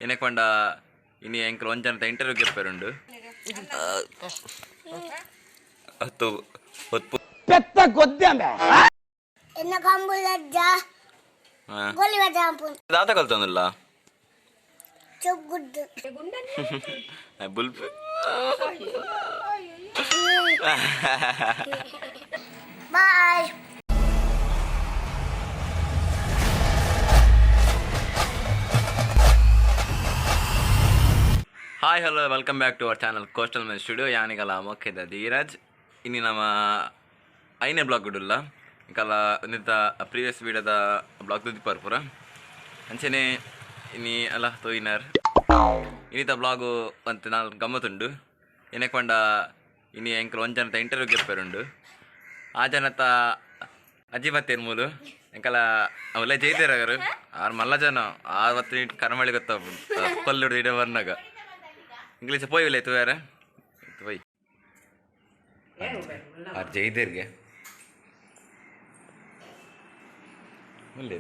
ಏನಕೊಂಡ ಇನಿ ಎಂಕಲ್ ಒಂಜನತ ಇಂಟರ್ವ್ಯೂ ಗೆಪ್ಪೆರುಂಡು ಅತ್ತು ಹೊತ್ತು ಪೆತ್ತ ಗೊತ್ತಂಬೆ ಎನ್ನ ಕಂಬುಲಜ್ಜ ಗೋಲಿ ವಜಾಂಪು ದಾತ ಕಲ್ತಂದಲ್ಲ ಚುಗ್ಗುದ್ದು ಬುಲ್ಪ್ ಬಾಯ್. Hi hello welcome back to our channel coastal men studio ಯಾನಿಗಲ್ಲ ಮೊಕ್ಕೆದ ಧೀರಜ್ ಇನ್ನು ನಮ್ಮ ಐನೇ ಬ್ಲಾಗ್ ಗುಡುಲ್ಲ ಇಂಕಲ್ಲ ಒಂದಿತ್ತ ಪ್ರೀವಿಯಸ್ ವೀಡಿಯೋದ ಬ್ಲಾಗ್ ತುದಿಪಾರು ಪೂರ ಅಂಚೆನೆ ಇನ್ನಿ ಅಲ್ಲ ತೋಯಿನಾರ್ ಇನ್ನಿತ ಬ್ಲಾಗು ಅಂತ ನಾನು ಗಮ್ಮತ್ತುಂಡು ಏನಕೊಂಡ ಇನಿ ಎಂಕಲ್ ಒಂಜನತ ಇಂಟರ್ವ್ಯೂ ಗೆಪ್ಪೆರುಂಡು ಆ ಜನತ ಅಜ್ಜಿಮತ್ತೇನು ಮೂಲು ಎಂಕಲ ಅವಲ್ಲ ಜೈತಿರಾಗರು ಆರು ಮಲ್ಲ ಜನ ಆವತ್ತು ಕರ್ಮಳಿ ಗೊತ್ತ ಕೊಲ್ಲುಡು ಇಡ ಬರ್ನಾಗ ಇಂಗ್ಲೀಷ್ ಪೋಯಿಲ್ಲ ಇತ್ತು ಯಾರ ಪೋಯ್ ಆರು ಜೈದೇರ್ಗೆ ಒಳ್ಳೆ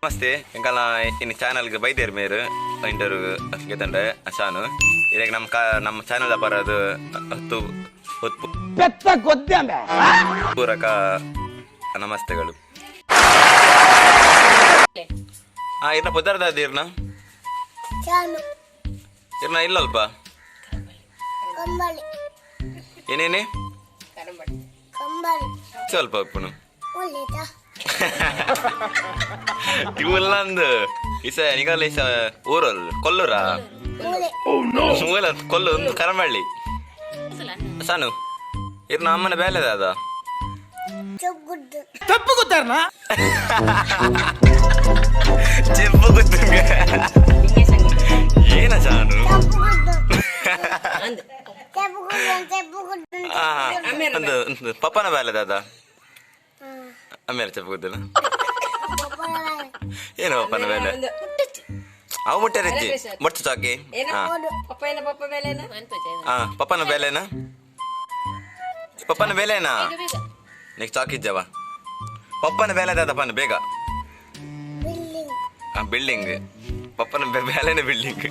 ನಮಸ್ತೆ ಎಂಕಲ್ಲ ಇನ್ನು ಚಾನಲ್ಗೆ ಬೈದೇರು ಮೇರು ಇಂಟರ್ವ್ಯೂ ಗೆತ್ತಂಡೆ ಶಾನು ಇವಾಗ ನಮ್ಮ ಚಾನಲ್ ಬರೋದು ಹತ್ತು ಹೊತ್ತು ಪೆತ್ತ ಗೊತ್ತಂಬೆ ಪೂರಕ ನಮಸ್ತೆಗಳು ಇರ್ನ ಪದಾರ್ಥ ಇರ್ನ ಚಾನು ಇರ್ನ ಇಲ್ಲಲ್ಪ ಕಂಬಳಿ ಏನೇನೆ ಕಂಬಳಿ ಸ್ವಲ್ಪ ಉಪ್ಪುನು ಒಳ್ಳೆದಾ ಇವಲ್ಲಂದು ಈಸ ನಿಗಲ್ಲ ಈಸ ಊರಲ್ ಕೊಲ್ಲೂರ ಮೂಲೆ ಮೂಲ ಕೊಲ್ಲು ಒಂದು ಕರಮಳ್ಳಿ ಸಾನು ಇರ್ನ ಅಮ್ಮನ ಬೇಲೆದ ಅದ ಚುಗ್ಗುದ್ದು ತಪ್ಪು ಗೊತ್ತಾರನ ಚೆಂಪು ಗೊತ್ತಂಗ ಏನ ಸಾನು ಒಂದು ಪಪ್ಪನ ಬೇಲೆದ ಅದ ಆಮೇಲೆ ಚೆಂಪು ಗೊತ್ತಿಲ್ಲ ಏನು ಪಪ್ಪನ ಬೇಲೆ ಅವು ಮುಟ್ಟೆ ರಜ್ಜಿ ಮೊಟ್ಟು ಚಾಕಿ ಪಪ್ಪನ ಬೇಲೆನಾ ಪಪ್ಪನ ಬೇಲೆನಾ ನೀಕ್ ಚಾಕಿಜ್ಜವ ಪಪ್ಪನ ಬೇಲೆ ದಾದಪ್ಪನ ಬೇಗ ಬಿಲ್ಡಿಂಗ್ ಪಪ್ಪನ ಬೇಲೆನ ಬಿಲ್ಡಿಂಗ್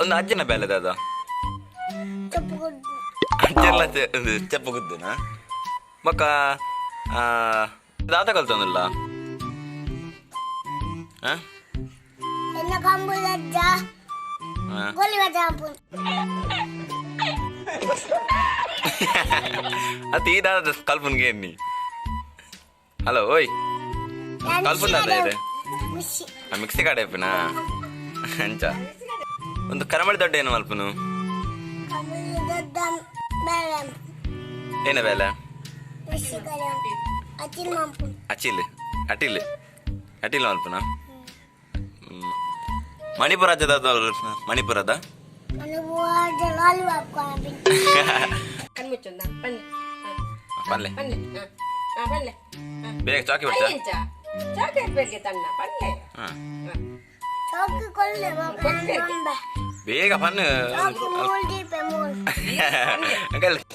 ಒಂದು ಅಜ್ಜನ ಬೇಲೆ ದಾದ ಅಜ್ಜೆಲ್ಲ ಚೆಪ್ಪು ಗುದ್ದುನಾ ಮಕ್ಕ ದಾತ ಕಲ್ತಂದಲ್ಲ ಎನ್ನ ಕಂಬುಲಜ್ಜ ಗೋಲಿ ವಜಾಂಪು ಅದು ಈ ದಾದ ಕಲ್ಪನ್ಗೆ ಎನ್ನಿ ಹಲೋ ಓಯ್ ಕಲ್ಪನ್ ದಾದ ಇದೆ ಮಿಕ್ಸಿ ಕಾಡೆ ಅಪ್ಪನಾ ಅಂಚ ಒಂದು ಕರಮಳಿ ದೊಡ್ಡ ಏನು ಮಲ್ಪನು ಏನ ಬೇಲೆ ಅಚಿಲ್ ಅಟಿಲ್ ಮಲ್ಪನ ಮಣಿಪುರ ರಾಜ್ಯದ ಮಣಿಪುರದ ಪಲ್ಲೆ ಬೇಗ ಚಾಕಿ ಬಿಡ್ತಾ ಬೇಗ ಪನ್ನು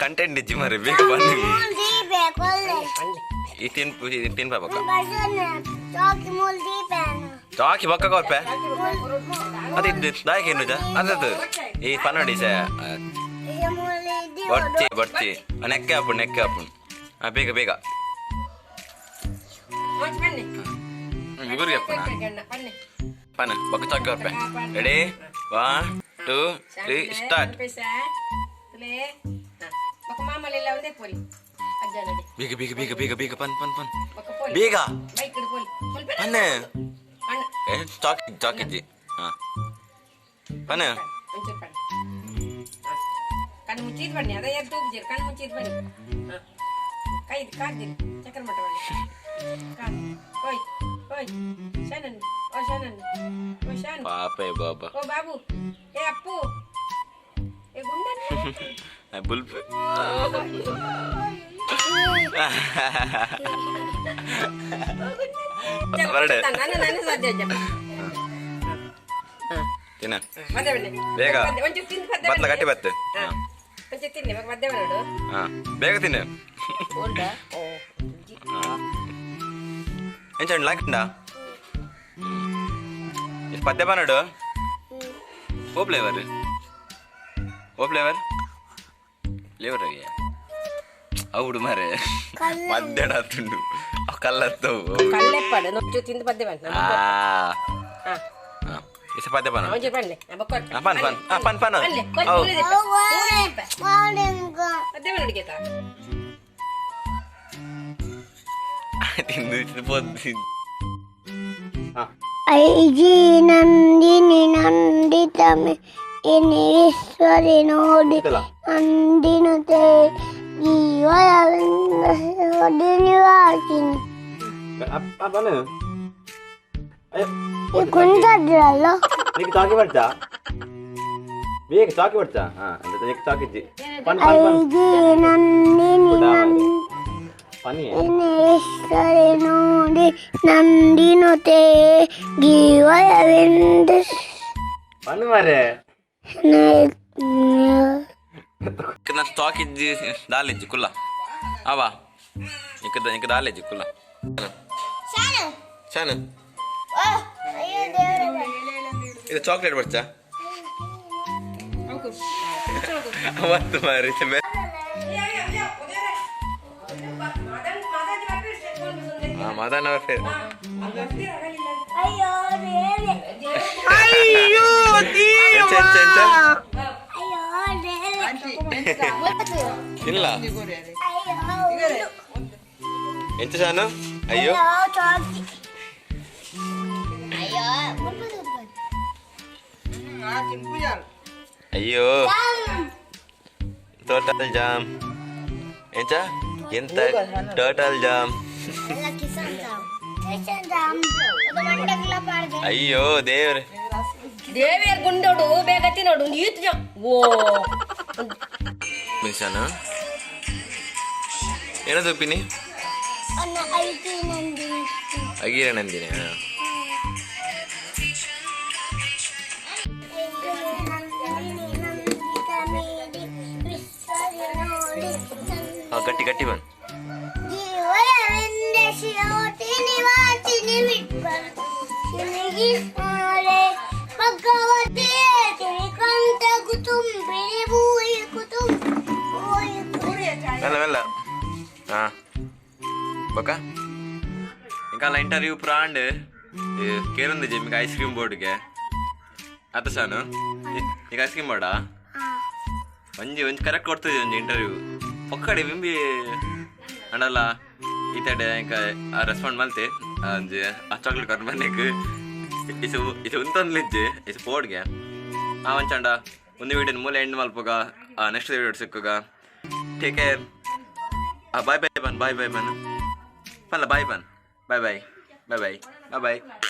ಕಂಟೆಂಟ್ ಇಜ್ಜಿ ಮರಿ ಬೇಗ ಪನ್ನು ಈ ತಿನ್ಪ ಬಕ್ಕ ಚಾಕಿ ಬಕ್ಕ ಕೊರ್ಪೆ ಅದಿದ್ದು ದಾಯಕ ಏನು ಅದದು ಈ ಪನ್ನಡಿ ಸ ಬರ್ಚಿ ನೆಕ್ಕೆ ಹಾಪುಣ್ ಬೇಗ ಬೇಗ ಇಬ್ಬರಿಗೆ ಪನ್ನ ಬಕ್ಕ ಚಾಕಿ ಕೊರ್ಪೆ ರೆಡಿ 1 2 3 ಸ್ಟಾರ್ಟ್ ಬೇಗ ಬೇಗ ಬೇಗ ಬೇಗ ಬೇಗ ಪನ್ ಬೇಗ ಪನ್ನೆ ಚಾಕಿಜ್ಜಿ ಹಾಂ ಪನ ಒಂಚೂರು ಬನ್ನಿ ಕಣ್ಣು ಮುಚ್ಚಿದ್ ಬನ್ನಿ ಅದೇ ಎದ್ದು ತೂಗ್ಜಿರಿ ಕಣ್ಣು ಮುಚ್ಚಿದ್ ಬನ್ನಿ ಕೈ ಕಾಡ್ದಿರಿ ಚಕ್ರ ಮಟ್ಟ ಬನ್ನಿ ಕಾಡ್ ಓಯ್ ಓಯ್ ಶಾನನ್ ಓ ಶಾನನ್ ಓ ಶಾನ್ ಪಾಪೆ ಬಾಬಾ ಓ ಬಾಬು ಏ ಅಪ್ಪು ಏ ಗುಂಡನ್ ಬುಲ್ಪ್ ಬರಡೆ ನಾನು ಸಾಧ್ಯ ತಿನ್ನ ಮದ್ದೆ ಬನ್ನಿ ಬೇಗ ಒಂಚೂರು ತಿಂದು ಮದ್ದೆ ಬತ್ಲ ಕಟ್ಟಿ ಬತ್ತೆ ಒಂಚೂರು ತಿನ್ನಿ ಇವಾಗ ಮದ್ದೆ ನೋಡು ಹಾಂ ಬೇಗ ತಿನ್ನು ಓಲ್ಡಾ ಓ ಎಂಚಂಡು ಲಾಕಿಂಡ ಎಷ್ಟು ಪದ್ಯ ಬನ್ನಡು ಓ ಫ್ಲೇವರ್ ಫ್ಲೇವರ್ ಅಯ್ಯ అవుడు మరి మధ్యడుతుండు కళ్ళతో కళ్ళెప్పాడు నొచ్చు తింది పద్దే పని ఇస పద్య పన అవును చెప్పండి పన్ పన్ పద్దే పని అడిగేత తింది పొద్దు ಐಜಿ ನಂದಿನಿ ನಂದಿತಮೆ ಎನಿಶ್ವರಿ ನೋಡಿ ನಂದಿನುತೆ జీవనివాసిని కుంటాడ్రల్లో నీకు చాకి పడతా మీకు చాకి పడతా నీకు చాకిచ్చి ఐజి నందిని పని ఈశ్వరి ನೋಡಿ ನಂದಿನುತೆ జీవయవింద పని మరే ఇక్కడ స్టాక్ ఇచ్చి దాలిజ్జి కుల్ల అవా ఇంక దాలిజ్జి కుల్ల ಶಾನು ಇದು ಚಾಕ್ಲೇಟ್ ಬರ್ತಾ ಅವತ್ತು ಮಾರಿ ಮದನ್ ಅವ್ರ ಫೇರ್ ಇಲ್ಲ ಎಂತ ಶಾನು ಅಯ್ಯೋ అయ్యో టోటల్ జామ్ ఏంటా ఎంత టోటల్ జామ్ అయ్యో ದೇವ್ರೆ ದೇವಿಯರ್ ಗುಂಡೋಡು ಬೇಗ ತಿನ್ನೋಡು ಈತ್ ಓ ಮಿಸಾನು ಏನೋ ತಪ್ಪಿನಿ ಅಗೀರ ನಂದಿನಿ ಗಟ್ಟಿ ಗಟ್ಟಿ ಬಂದು మెల్ల మెల్ల బొక్క ఇంకా అలా ఇంటర్వ్యూ ప్రాండ్ కేరుంది జీ మీకు ఐస్ క్రీమ్ ಬೋರ್ಡ್ಗೆ ಆತ ಸಾನು ಈಗ ಐಸ್ ಕ್ರೀಮ್ ಬೋರ್ಡಾ ಒಂಜಿ ಕರೆಕ್ಟ್ ಕೊಡ್ತದೆ ಒಂಜಿ ಇಂಟರ್ವ್ಯೂ ಒಕ್ಕಡೆ ಬಿಂಬಿ ಅಂಡಲ್ಲ ಈತಡೆ ఇంకా ರೆಸ್ಪಾಂಡ್ ಮಲ್ತೆ ಒಂಜಿ ಆ ಚಾಕ್ಲೇಟ್ ಕರ್ದು ಬನ್ನಿಕ್ ಇಸು ಉಂತೊಂದ್ಲಿಜ್ಜಿ ಇಸು ಬೋರ್ಡ್ಗೆ ಒಂಚಂಡ ಒಂದು ವೀಡಿಯೋನ ಮೂಲೆ ಎಂಡ್ ಮಲ್ಪಗ ನೆಕ್ಸ್ಟ್ ವೀಡಿಯೋ ಸಿಕ್ಕಗ ಟೇಕ್ ಕೇರ್ ಬಾಯ್ ಬಾಯ್ ಬನ್ ಬಾಯ್ ಬಾಯ್ ಬನ್ ಪಲ್ಲ ಬಾಯ್ ಬನ್ bye bye bye bye bye ಬಾಯ್